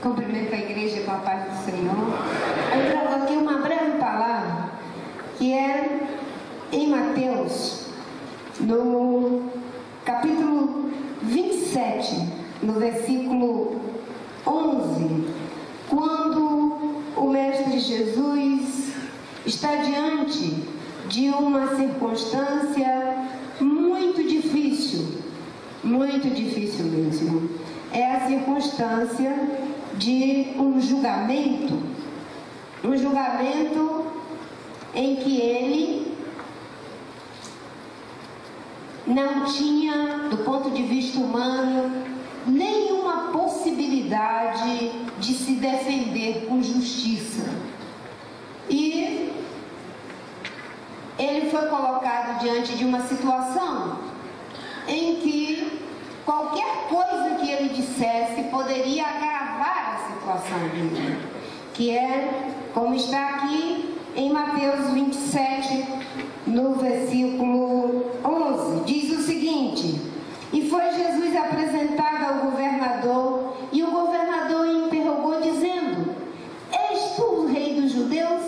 Cumprimento a igreja com a paz do Senhor. Eu trago aqui uma breve palavra que é em Mateus, no capítulo 27, no versículo 11, quando o Mestre Jesus está diante de uma circunstância muito difícil mesmo. É a circunstância de um julgamento em que ele não tinha, do ponto de vista humano, nenhuma possibilidade de se defender com justiça. E ele foi colocado diante de uma situação em que qualquer coisa que ele dissesse poderia agravar a situação dele, que é como está aqui em Mateus 27, no versículo 11, diz o seguinte: e foi Jesus apresentado ao governador, e o governador o interrogou dizendo: és tu o rei dos judeus?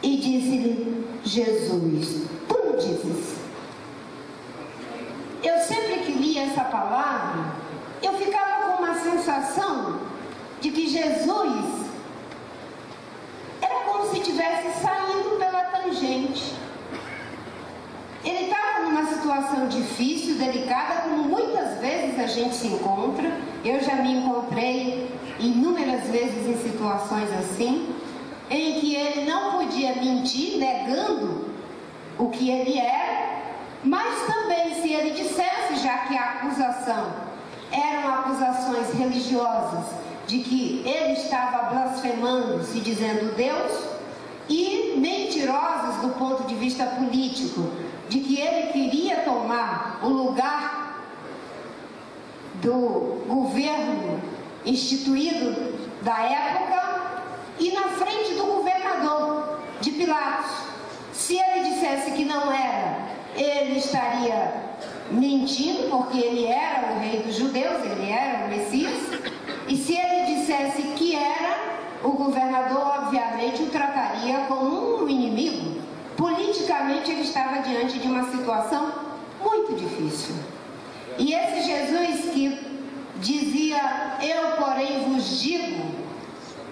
E disse-lhe Jesus: tu não dizes. Eu sempre que li essa palavra, eu ficava com uma sensação de que Jesus era como se estivesse saindo pela tangente. Ele estava numa situação difícil, delicada, como muitas vezes a gente se encontra. Eu já me encontrei inúmeras vezes em situações assim, em que ele não podia mentir, negando o que ele era, mas também se ele dissesse, já que a acusação eram acusações religiosas, de que ele estava blasfemando, se dizendo Deus, e mentirosas do ponto de vista político, de que ele queria tomar o lugar do governo instituído da época e na frente do governador de Pilatos. Se ele dissesse que não era, ele estaria mentindo, porque ele era o rei dos judeus, ele era o Messias. E se ele dissesse que era, o governador obviamente o trataria como um inimigo. Politicamente ele estava diante de uma situação muito difícil. E esse Jesus que dizia, eu porém vos digo,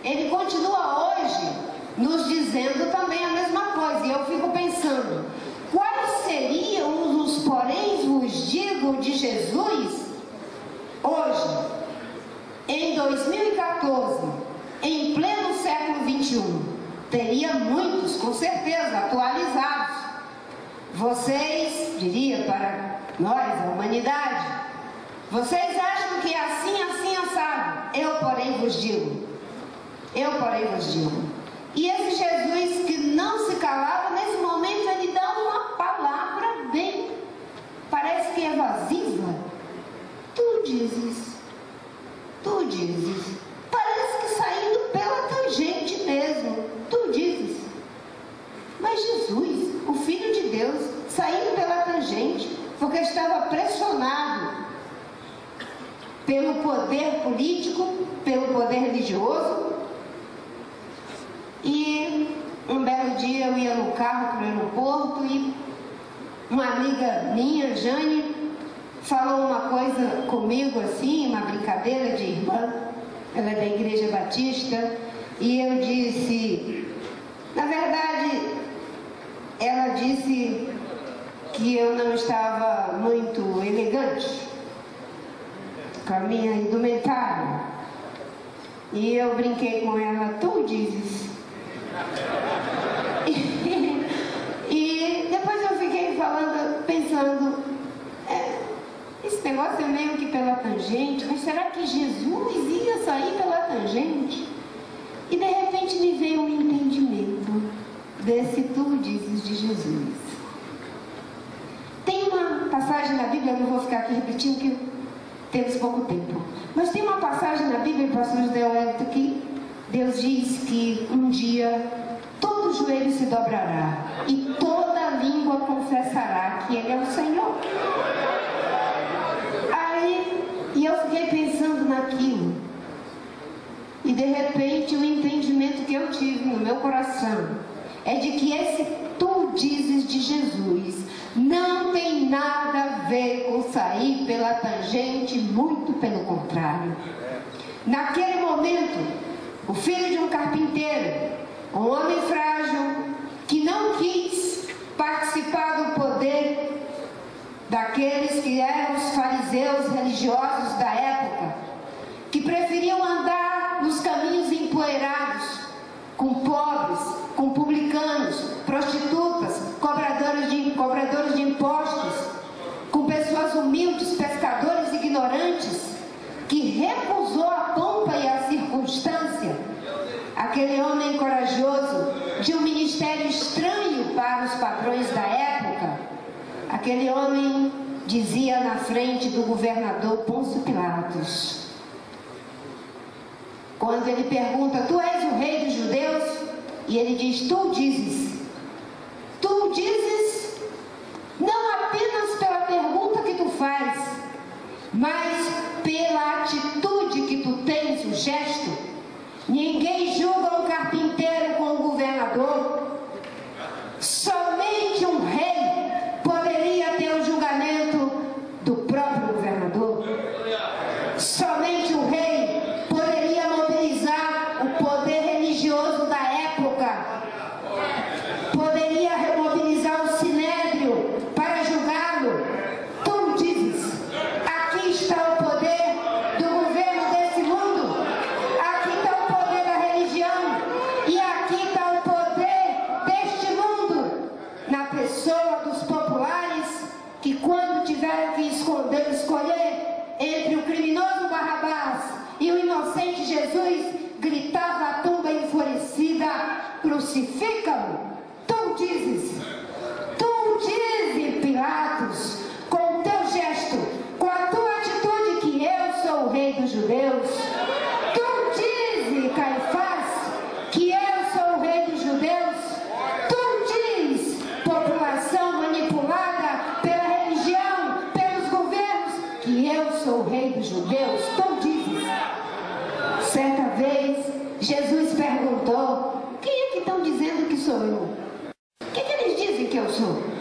ele continua hoje nos dizendo também a mesma coisa. E eu fico pensando, quais seriam os porém vos digo de Jesus hoje, em 2014, em pleno século XXI? Teria muitos, com certeza, atualizados. Vocês, diria para nós, a humanidade, vocês acham que é assim, assim, assado? Eu, porém, vos digo. Eu, porém, vos digo. E esse Jesus que não se calava, nesse momento ele dá uma palavra bem, parece que evasiva. Tu dizes. Tu dizes. Parece que saindo pela tangente mesmo. Tu dizes. Mas Jesus, o Filho de Deus, saindo pela tangente, porque estava pressionado pelo poder político, pelo poder religioso. E um belo dia eu ia no carro para o aeroporto e uma amiga minha, Jane, falou uma coisa comigo assim, uma brincadeira de irmã. Ela é da Igreja Batista. E eu disse, na verdade, ela disse que eu não estava muito elegante com a minha indumentária. E eu brinquei com ela, tu dizes. E depois eu fiquei pensando, esse negócio é meio que pela tangente, mas será que Jesus ia sair pela tangente? E de repente me veio um entendimento desse tu dizes de Jesus. Tem uma passagem na Bíblia, eu não vou ficar aqui repetindo que temos pouco tempo, mas tem uma passagem na Bíblia, pastor José Wellington, que Deus diz que um dia todo joelho se dobrará e toda língua confessará que Ele é o Senhor. E eu fiquei pensando naquilo. E de repente o entendimento que eu tive no meu coração é de que esse tu dizes de Jesus não tem nada a ver com sair pela tangente, muito pelo contrário. Naquele momento, o filho de um carpinteiro, um homem frágil, que não quis participar do poder daqueles que eram os fariseus religiosos da época, que preferiam andar nos caminhos empoeirados, com pobres, com publicanos, prostitutas, cobradores de impostos, com pessoas humildes, pescadores ignorantes, que recusou a pompa e a circunstância. Aquele homem corajoso, de um ministério estranho para os padrões da época, aquele homem dizia na frente do governador Pôncio Pilatos, quando ele pergunta: tu és o rei dos judeus? E ele diz: tu dizes. Tu dizes não apenas pela pergunta que tu faz, mas pela atitude que tu tens, o gesto. Ninguém julga um carpinteiro com um governador. Somente um rei poderia ter o julgamento do próprio governador. Somente o rei poderia mobilizar o poder religioso da época. Poderia mobilizar o sinédrio para julgá-lo. Tu dizes: aqui está o poder do governo desse mundo. Aqui está o poder da religião. E aqui está o poder deste mundo. Na pessoa dos populares, que quando tiveram que escolher entre o criminoso Barrabás e o inocente Jesus, gritava a tumba enfurecida: crucifica-o. Tu dizes, Pilatos, com o teu gesto, com a tua atitude, que eu sou o rei dos judeus. Tu dizes, Caifás, que eu sou o rei dos judeus. Tu diz, população manipulada pela religião, pelos governos, que eu sou o rei dos judeus. Tu dizes. Certa vez, Jesus perguntou: quem é que estão dizendo que sou eu? O que eles dizem que eu sou?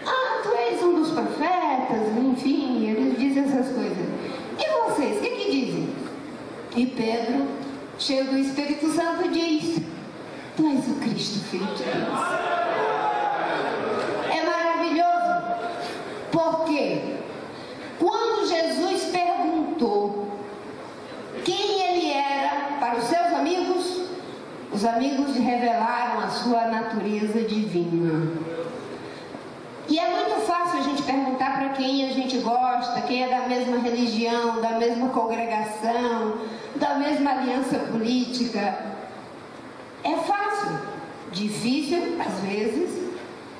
Ah, tu és um dos profetas, enfim, eles dizem essas coisas. E vocês, o que dizem? E Pedro, cheio do Espírito Santo, diz: tu és o Cristo, Filho de Deus. É maravilhoso, porque quando Jesus perguntou quem ele era para os seus amigos, os amigos revelaram a sua natureza divina. E é muito fácil a gente perguntar para quem a gente gosta, quem é da mesma religião, da mesma congregação, da mesma aliança política. É fácil. Difícil, às vezes.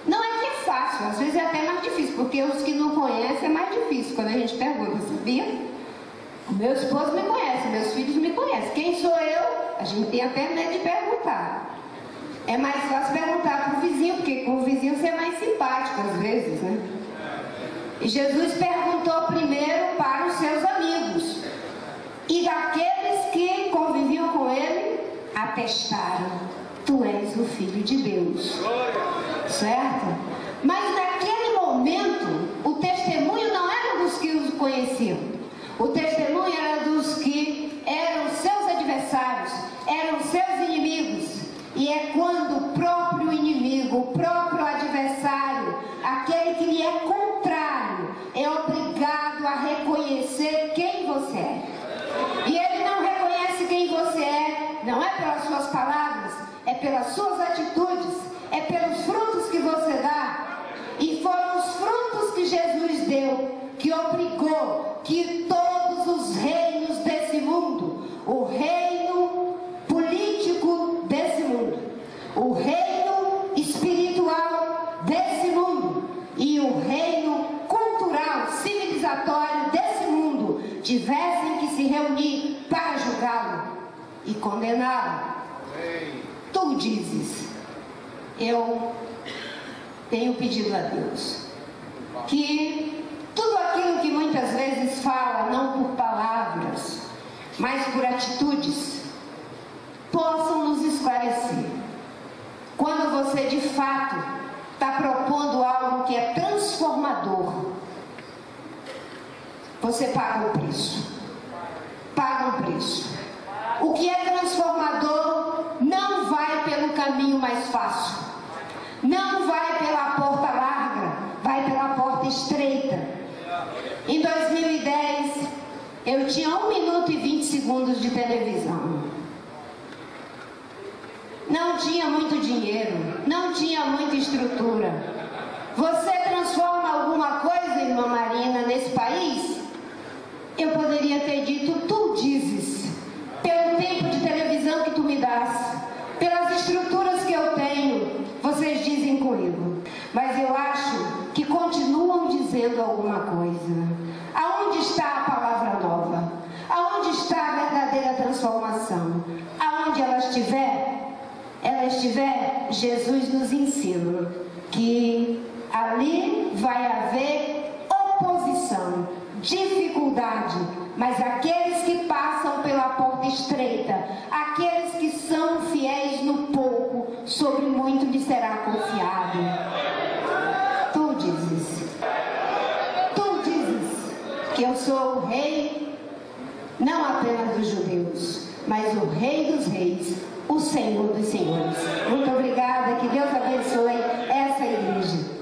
Não é que é fácil, às vezes é até mais difícil, porque os que não conhecem é mais difícil quando a gente pergunta, sabia? Meu esposo me conhece, meus filhos me conhecem. Quem sou eu? A gente tem até medo de perguntar. É mais fácil perguntar para o vizinho, porque com o vizinho você é mais simpático às vezes, né? E Jesus perguntou primeiro para os seus amigos. E daqueles que conviviam com ele, atestaram: tu és o Filho de Deus. Certo? Mas naquele momento, o testemunho não era dos que os conheciam. O testemunho era dos que eram seus adversários, eram seus inimigos. E é quando o próprio inimigo, o próprio adversário, aquele que lhe é contrário, é obrigado a reconhecer quem você é. E ele não reconhece quem você é, não é pelas suas palavras, é pelas suas atitudes, é pelos frutos que você dá. E foram os frutos que Jesus deu, que obrigou que todos os reinos desse mundo, o reino político desse mundo, o reino espiritual desse mundo e o reino cultural, civilizatório desse mundo, tivessem que se reunir para julgá-lo e condená-lo. Tu dizes: eu tenho pedido a Deus que tudo aquilo que muitas vezes fala, não por palavras, mas por atitudes, transformador, você paga o preço. Paga um preço. O que é transformador não vai pelo caminho mais fácil. Não vai pela porta larga, vai pela porta estreita. Em 2010, eu tinha 1 minuto e 20 segundos de televisão. Não tinha muito dinheiro, não tinha muita estrutura. Você transforma alguma coisa, irmã Marina, nesse país? Eu poderia ter dito, tu dizes, pelo tempo de televisão que tu me das, pelas estruturas que eu tenho, vocês dizem comigo. Mas eu acho que continuam dizendo alguma coisa. Aonde está a palavra nova? Aonde está a verdadeira transformação? Aonde ela estiver, Jesus nos ensina que ali vai haver oposição, dificuldade, mas aqueles que passam pela porta estreita, aqueles que são fiéis no pouco, sobre muito lhe será confiado. Tu dizes que eu sou o rei, não apenas dos judeus, mas o rei dos reis, o Senhor dos senhores. Muito obrigada, que Deus abençoe essa igreja.